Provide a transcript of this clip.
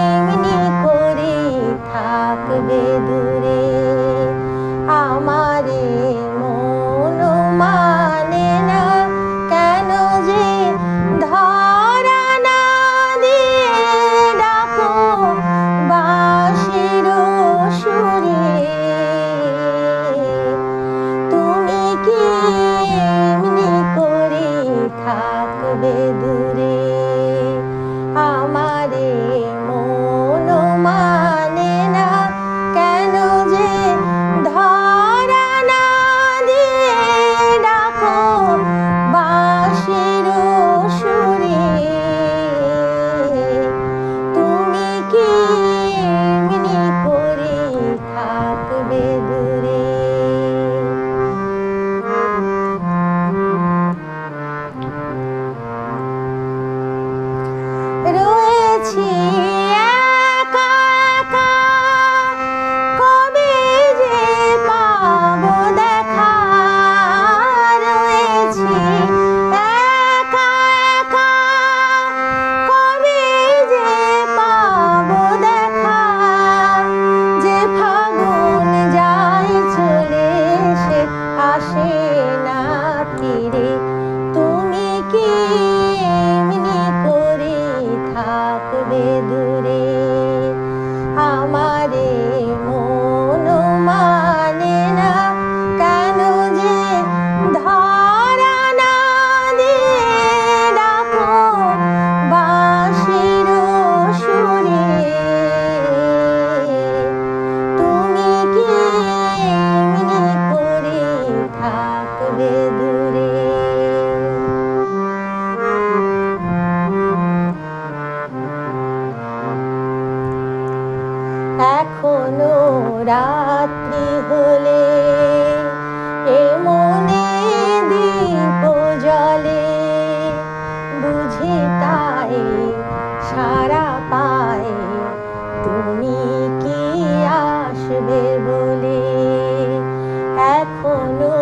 এমনি করে থাকবে দূরে? আমারে মন মানে না কেন যে ধরা না দিয়ে ডাকো বাঁশির সুরে? তুমি কি এমনি করে থাকবে দূরে? আমারে মন মানে না কেন যে ধরা না দিয়ে ডাকো বাঁশির সুরে? তুমি কি এমনি করে থাকবে দূরে? রয়েছি একা একা, কবে যে পাবো দেখা? রয়েছি একা একা, কবে যে পাবো দেখা? যে ফাগুন যায় চলে সে আসে না ফিরে। তুমি কি এমনি করে থাকবে দূরে? আমারে মন মানে না কেন যে ধরা না দিয়ে ডাকো বাঁশির সুরে? তুমি কি এমনি করে থাকবে দূরে? এখনো রাত্রি হলে এ মনে দীপ জ্বলে, বুঝি তাই সারা পায় তুমি কি আসবে বলে। এখনো